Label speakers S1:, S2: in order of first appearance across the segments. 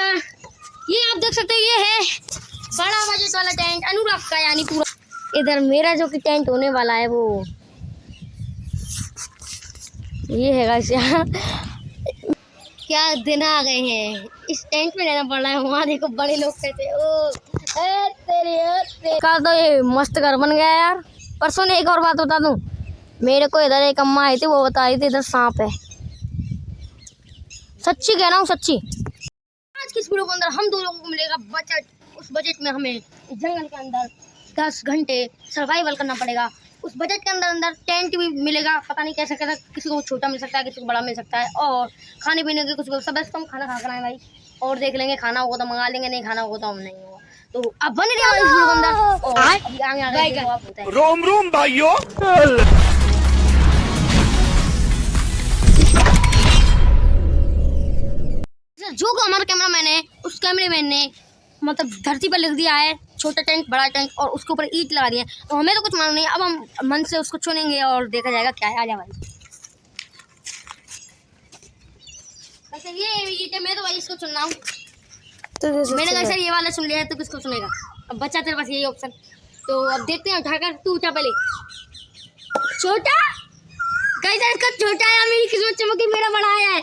S1: ये आप देख सकते हो, ये है बड़ा बजट वाला टेंट अनुराग का, यानी पूरा। इधर मेरा जो कि टेंट होने वाला है वो ये है गाइस। यहाँ क्या दिन आ गए हैं, इस टेंट में रहना पड़ रहा है। वहाँ देखो बड़े लोग कहते ओ तेरे का तो ये मस्त घर बन गया यार। परसों ने एक और बात बता दूं, मेरे को इधर एक अम्मा आई थी, वो बता रही थी इधर सांप है। सच्ची कह रहा हूँ, सच्ची। आज की इस वीडियो के अंदर हम दो लोगों को मिलेगा बजट। उस बजट में हमें जंगल के अंदर 10 घंटे सर्वाइवल करना पड़ेगा। उस बजट के अंदर टेंट भी मिलेगा, पता नहीं कैसा कैसा, किसी को छोटा मिल सकता है, किसी को बड़ा मिल सकता है। और खाने पीने के कुछ सब हम खाना खा कर आए भाई, और देख लेंगे खाना होगा तो मंगा लेंगे, नहीं खाना होगा तो हम नहीं होगा। तो अब बने रहे इस वीडियो के अंदर।
S2: रोम रोम भाइयों,
S1: जो हमारा कैमरा मैन है, उस कैमरे मैन ने मतलब धरती पर लिख दिया है छोटा टैंक बड़ा टैंक, और उसके ऊपर ईंट लगा दिया है। तो हमें तो कुछ मालूम नहीं, अब हम मन से उसको चुनेंगे और देखा जाएगा क्या है। आ जा भाई। वैसे ये ईंट है, मैं तो भाई इसको चुन रहा हूँ। तो मैंने वैसे ये वाला चुन लिया है, तो किसको चुनेगा? अब बचा तेरे पास यही ऑप्शन। तो अब देखते हैं, उठाकर तू उठा पहले। छोटा कहीं इसका छोटा है, मेरी किस्मत चमकी, मेरा बड़ा है।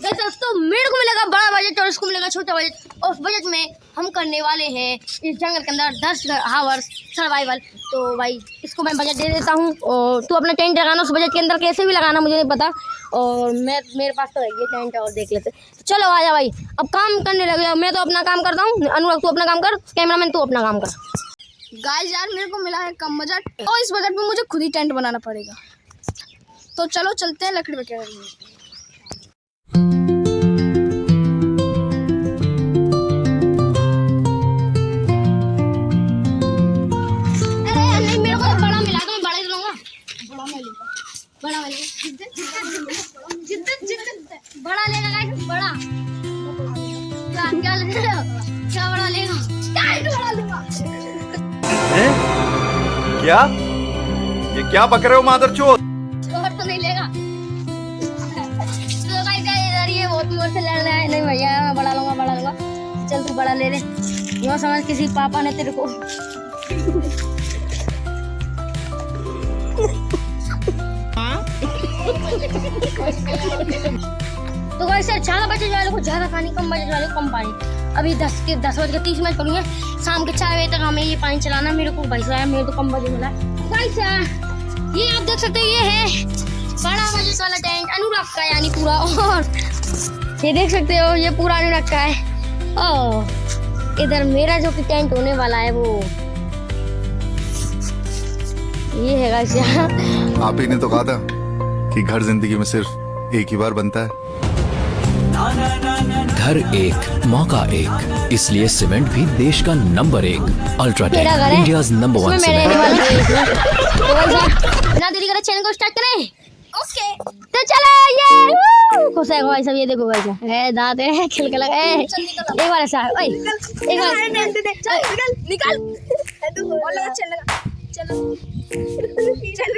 S1: तो मेरे को मिलेगा बड़ा बजट और उसको मिलेगा छोटा बजट। और उस बजट में हम करने वाले हैं इस जंगल के अंदर 10 आवर्स सर्वाइवल। तो भाई इसको मैं बजट दे देता हूँ, और तू अपना टेंट लगाना उस बजट के अंदर, कैसे भी लगाना मुझे नहीं पता। और मेरे पास तो है ये टेंट, और देख लेते। तो चलो आ जा भाई, अब काम करने लगे। मैं तो अपना काम करता हूँ, अनुराग तू अपना काम कर, कैमरामैन तू अपना काम कर।
S3: गाइस यार मेरे को मिला है कम बजट, और इस बजट में मुझे खुद ही टेंट बनाना पड़ेगा। तो चलो चलते हैं लकड़ी वगैरह।
S1: बड़ा लेगा गाइस, बड़ा क्या लेगा? क्या बड़ा लेगा? बड़ा लूंगा।
S2: क्या ये क्या पक रहे हो मादरचोद?
S1: और तो नहीं लेगा। तो गाइस इधर ये बहुत जोर से लड़ रहा है। नहीं भैया मैं बड़ा लूंगा, बड़ा लूंगा। चल तू बड़ा ले ले। यो समझ किसी पापा ने तेरे को तो गाइस यार ज़्यादा बजट वाले को ज़्यादा पानी, कम बजट वाले को कम पानी। अभी 10:30 करूँगी, शाम के 4 बजे तक हमें ये पानी चलाना। मेरे को भाई साहब मेरे तो कम बजट मिला है। गाइस यार ये आप देख सकते हो, ये है बड़ा बजट वाला टेंट अनुराग का, यानी पूरा। और ये देख सकते हो, ये पूरा अनुराग का है। और इधर मेरा जो कि टेंट होने वाला है वो ये है गाइस। यहाँ
S4: आप ही ने तो कहा था कि घर जिंदगी में सिर्फ एक ही बार बनता है।
S5: घर एक मौका एक, इसलिए सीमेंट भी देश का number 1 UltraTech, India's number 1 cement.
S1: ना देरी करें, चैनल को स्टार्ट करें। ओके तो चलो ये खुश है भाई सब। ये देखो भाई साहब है दांत है, खिल के लगा है। एक बार ऐसा ओए, एक बार
S3: निकाल और लगा, चल लगा, चलो चल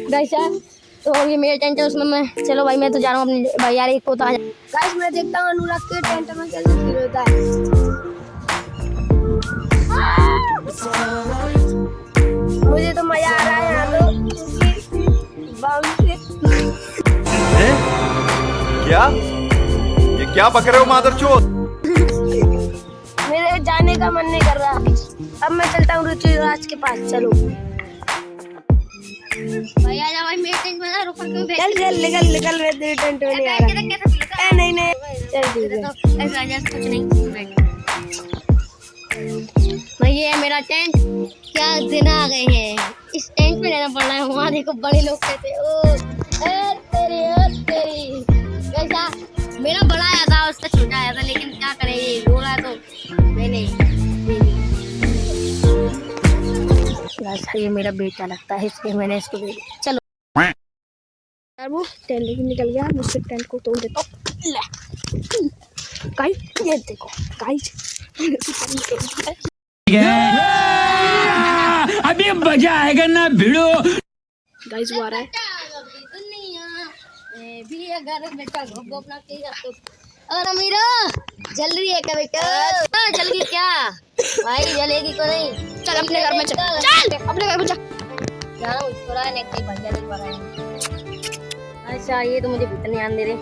S1: गाइस यार। तो ये मेरा टेंट है, उसमें मैं चलो भाई मैं तो जा रहा हूँ अपने भाई यार। एक पोता
S3: गाइस मैं देखता हूँ अनुराग के टेंट में कैसे फील होता है। मुझे तो मजा आ रहा है यहाँ तो।
S2: क्या ये क्या पक रहे हो मादरचोद?
S3: मेरे जाने का मन नहीं कर रहा। अब मैं चलता हूँ रुचिराज के पास। चलो
S1: भाई आजा भाई, मेरे टेंट में ना रुक क्यों बैठ?
S3: चल चल निकल निकल, मैं तेरे टेंट में नहीं आ रहा। नहीं नहीं चल ठीक है।
S1: ऐसा आजा, कुछ नहीं बैठ। भाई ये है मेरा टेंट। क्या दिन आ गए हैं, इस टेंट में रहना पड़ रहा है। वहाँ देखो बड़े लोग कहते ओ तेरी वैसा। मेरा बड़ा आया था, उसका छोटा आया था, लेकिन क्या करें ये रो रहा तो मैंने। ये मेरा बेटा लगता है, इसलिए मैंने इसको दे दिया। चलो
S3: यार वो टेंट निकल गया, मुझसे टेंट को तोड़ देता हूँ। गाइस ये देखो गाइस,
S6: अभी मजा आएगा ना भिड़ो।
S3: गाइस वो आ रहा है।
S1: भी अगर बेटा घोप ना के अगर मेरा जल रही है क्या बेटा? जल्दी क्या भाई, जलेगी को नहीं?
S3: चल अपने घर में चल, चल अपने घर में चल।
S1: जाना मुझको रहा है नेक्स्ट भैया देख पा रहा है। अच्छा ये तो मुझे भीतर नहीं आने दे रहे।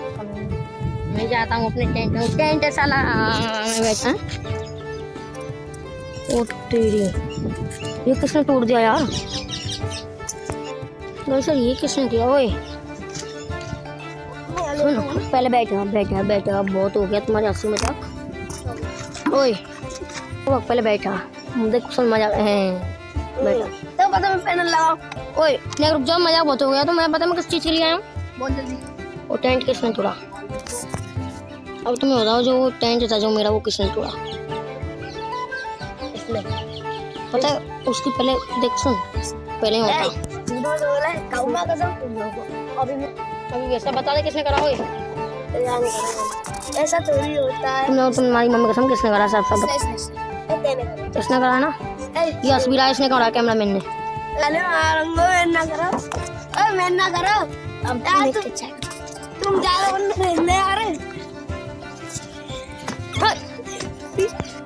S1: मैं जाता हूँ अपने टेंट में। टेंट है साला बैठा। ओ तेरी, ये किसने तोड़ दिया यार? सर ये किसने किया? ओए सुनो, पहले बैठा बैठा बैठा, बहुत हो गया तुम्हारे हंसी मजाक। ओए पहले बैठा, मुझे कुछ मजाक है। बैठा तो पता मैं पैनल लगाओ। ओए नहीं रुक जाओ, मजाक बहुत हो गया। तो मैं पता मैं किस चीज़ के लिए आया हूँ?
S3: बहुत जल्दी।
S1: वो टेंट किसने तोड़ा? अब तुम्हें बताओ, जो वो टेंट था जो मेरा, वो किसने तोड़ा? इसने पता है उसकी पहले देख सुन, पहले होता अभी वैसा बता दे किसने करा हो?
S3: ऐसा थोड़ी होता है।
S1: तुम्हारी मम्मी कसम किसने करा? सब इसने करा ना? यस भी रहा, इसने करा कैमरा मैन ने।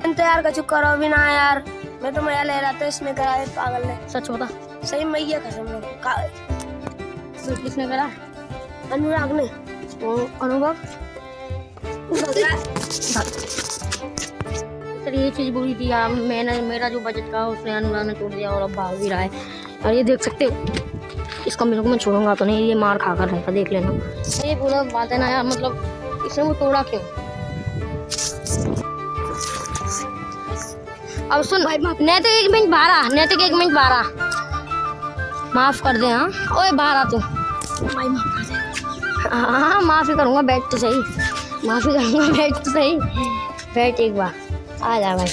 S3: तुम तैयार कर चुका रहो भी ना यार। मैं तो मजा ले रहा था, इसने करा है पागल ने।
S1: सच बता,
S3: सही मैया कसम
S1: किसने करा?
S3: अनुराग ने।
S1: अनुभव सर ये चीज़ बुरी थी यार। मैंने मेरा जो बजट था उसने अनुराग ने तोड़ दिया और अब भाग भी रहा है। और ये देख सकते हो, इसका मेरे को मैं छोड़ूंगा तो नहीं, ये मार खा कर रहेगा, देख लेना। ये पूरा बात है ना यार, मतलब इसने वो तोड़ा क्यों? अब सुन, नैतिक 1 मिनट बाहर आ, नैतिक 1 मिनट बाहर आ, माफ कर दे। हाँ ओए बाहर आ तू। हाँ माफ़ी करूँगा, बैठ तो सही, माफ़ी करूँगा, बैठ तो सही, बैठ एक बार, आ जा भाई।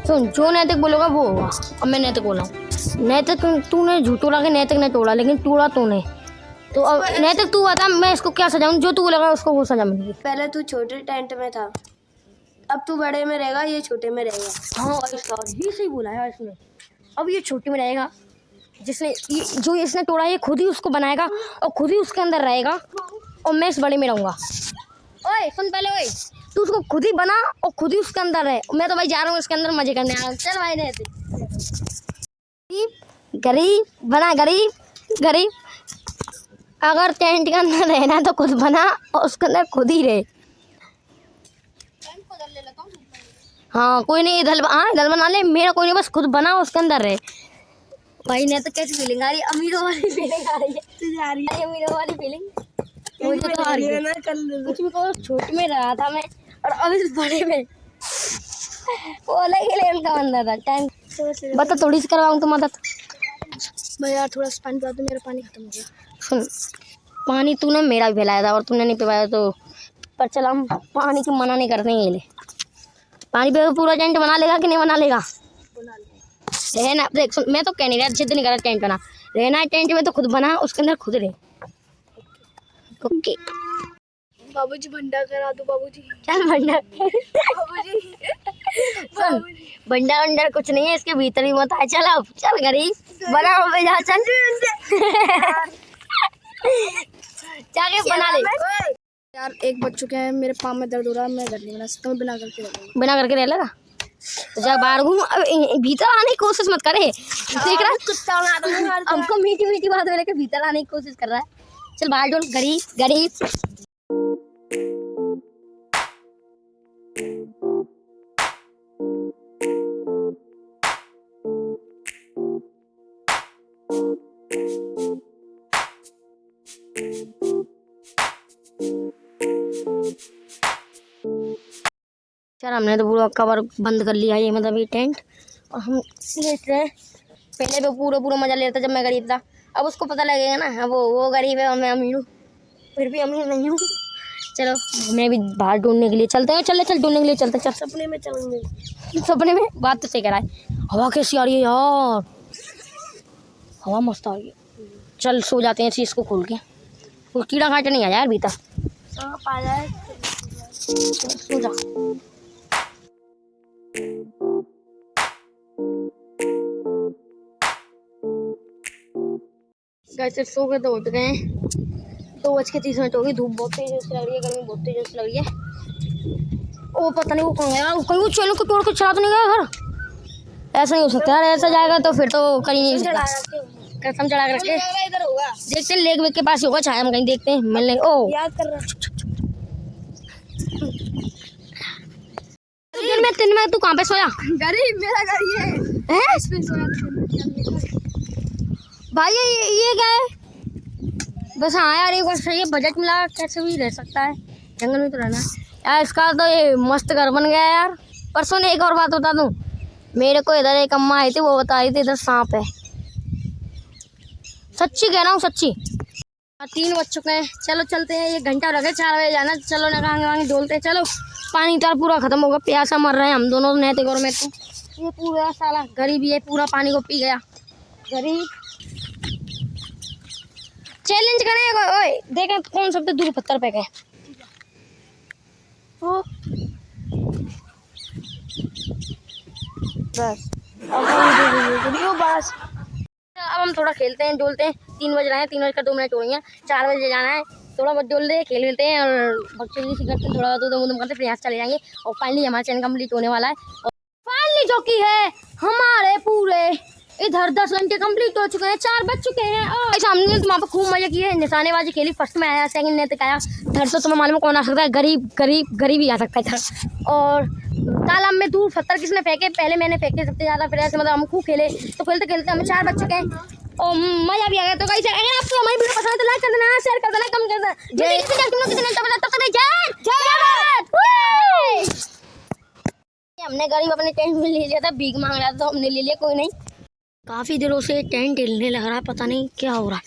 S1: सुन, जो नैतिक बोलेगा वो होगा। अब मैं नैतिक बोला हूँ, नैतिक तूने झूठ बोला कि नैतिक ने तोड़ा, लेकिन तोड़ा तूने। तो अब नैतिक तू बता, मैं इसको क्या सजाऊँ? जो तू बोलेगा उसको वो सजा मिलेगी।
S3: पहले तू छोटे टेंट में था, अब तू बड़े में रहेगा, ये छोटे में रहेगा।
S1: हाँ ये सही बोला है इसने। अब ये छोटे में रहेगा, जिसने जो इसने तोड़ा ये खुद ही उसको बनाएगा और खुद ही उसके अंदर रहेगा, और मैं इस बड़े में रहूँगा। ओए सुन पहले, ओए तू उसको खुद ही बना और खुद ही उसके अंदर रहे। मैं तो भाई जा रहा हूँ इसके अंदर मजे करने। चल भाई, रहते गरीब बना, गरीब गरीब। अगर टेंट के अंदर रहना तो खुद बना और उसके अंदर खुद ही रहे। हाँ कोई नहीं, इधर बना ले, मेरा कोई नहीं, बस खुद बना उसके अंदर रहे। भाई ने तो कैसी फीलिंग आ रही है? अमीरों वाली फीलिंग आ रही है। तुझे आ रही है अमीरों वाली फीलिंग? मुझे तो आ रही है ना। कुछ भी कहो, छोटे में रहा था मैं और अब इस बड़े में, वो अलग ही लेवल का बंदा था। टाइम बता, थोड़ी सी करवाऊँ तो मदद।
S3: मैं यार थोड़ा सा पानी पिला दो, मेरा पानी खत्म हो गया।
S1: सुन, पानी तूने मेरा भी पिलाया था और तूने नहीं पिलाया तो, पर चल हम पानी की मना नहीं करते हैं। ये ले पानी पे पूरा टेंट बना लेगा कि नहीं बना लेगा? रहना, देख सुन, मैं तो कह नहीं रहा, जिद नहीं कर रहा टेंट बना, रहना है टेंट में तो खुद बना, उसके अंदर खुद रहे। ओके
S3: बाबूजी भंडार करा दो बाबूजी।
S1: चल भंडार
S3: बाबूजी
S1: सुन, भंडार वंडार कुछ नहीं है, इसके भीतर ही मत आए। चल अब चल गरीब बना हो जा, चल जाके बना ले।
S3: यार 1 बज चुके हैं, मेरे पाँव में दर्द हो रहा है, मैं घर नहीं बना सकता, मैं बना करके रहूँगा।
S1: बना करके रह लेगा तो जा बाहर घूम, भीतर आने की कोशिश मत करे। देख रहा हमको मीठी मीठी बात बोले के भीतर आने की कोशिश कर रहा है। चल बाहर डोल, गरीब गरीब। चल हमने तो पूरा कवर बंद कर लिया, ये मतलब ये टेंट, और हम लेट रहे हैं। पहले तो पूरा मजा ले रहा था जब मैं गरीब था, अब उसको पता लगेगा ना, अब वो गरीब है और मैं अमीर हूँ, फिर भी अमीर नहीं हूँ। चलो मैं भी बाहर ढूंढने के लिए चलते हैं। चल ढूंढने के लिए चलते, चल
S3: सपने में चलेंगे।
S1: सपने में बात तो सही कराए। हवा कैसी आ रही है यार, हवा मस्त आ रही है। चल सो जाते हैं इसको खोल के, वो कीड़ा काटा नहीं आया यार भीतर।
S3: सांप आ जाए,
S1: सो जा। कैसे सो के तो उठ गए, 2:30 हो गई। धूप बहुत तेज से लग रही है, गर्मी बहुत तेज से लग रही है। ओ पता नहीं वो कौन गया, कहीं वो चैनल को तोड़ के चला तो नहीं गया घर? ऐसा नहीं हो सकता यार, ऐसा जाएगा तो फिर तो कहीं नहीं सकता। कसम चढ़ा के रखे,
S3: इधर होगा,
S1: देखते हैं लेक वेक के पास ही होगा, छाया में कहीं देखते हैं मिलने। ओ
S3: याद कर रहा
S1: दिन में तू कहाँ पे सोया?
S3: गरीब मेरा घर ये
S1: है
S3: इसमें सोया
S1: भाई, ये क्या है? बस हाँ यार, एक बार सही है, बजट मिला कैसे भी रह सकता है, जंगल में तो रहना यार। इसका तो ये मस्त घर बन गया यार। परसों ने एक और बात बता दूं, मेरे को इधर एक अम्मा आई थी, वो बता रही थी इधर सांप है। सच्ची कह रहा हूँ, सच्ची। 3 बज चुके हैं, चलो चलते हैं। 1 घंटा लगे, 4 बजे जाना। चलो ना कहाँ डोलते हैं, चलो। पानी तो पूरा खत्म होगा, प्यासा मर रहे हैं हम दोनों, नैतिक और मैं तो। ये पूरा साला गरीब ये पूरा पानी को पी गया, गरीब। चैलेंज करें, ओए देखें कौन सबसे दूर पत्थर पे गए। बस अब हम थोड़ा खेलते हैं, डोलते हैं। 3 बज रहे हैं, 3 बजकर 2 मिनट हो रही हैं, 4 बजे जाना है। थोड़ा बहुत डोल दे, खेल लेते हैं और बच्चे से करते हैं, थोड़ा बहुत करते प्रयास चले जाएंगे। और फाइनली हमारा चैनल कंप्लीट होने वाला है। और फाइनली जो कि है हमारे पूरे इधर 10 घंटे कंप्लीट हो चुके हैं, 4 बज चुके हैं। और हमने तो वहाँ पर खूब मजा किया है, निशानेबाजी खेली, फर्स्ट में आया, सेकंड ने तक आया, थर्ड तो तुम्हें मालूम है कौन आ सकता है, गरीब ही आ सकता है इधर। और तालाब में दूर पत्थर किसने फेंके, पहले मैंने फेंके सबसे ज़्यादा, फिर ऐसे मतलब हम खूब खेले। तो खेलते खेलते हमें 4 बज चुके हैं और मजा भी आ गया। तो गाइस अगर आपको हमारी वीडियो पसंद है तो लाइक कर देना, शेयर कर देना, कमेंट कर देना। हमने गरीब अपने टेंट में ले लिया था, भीख मांग रहा था तो हमने ले लिया, कोई नहीं। काफ़ी दिनों से टेंट हिलने लग रहा है, पता नहीं क्या हो रहा है।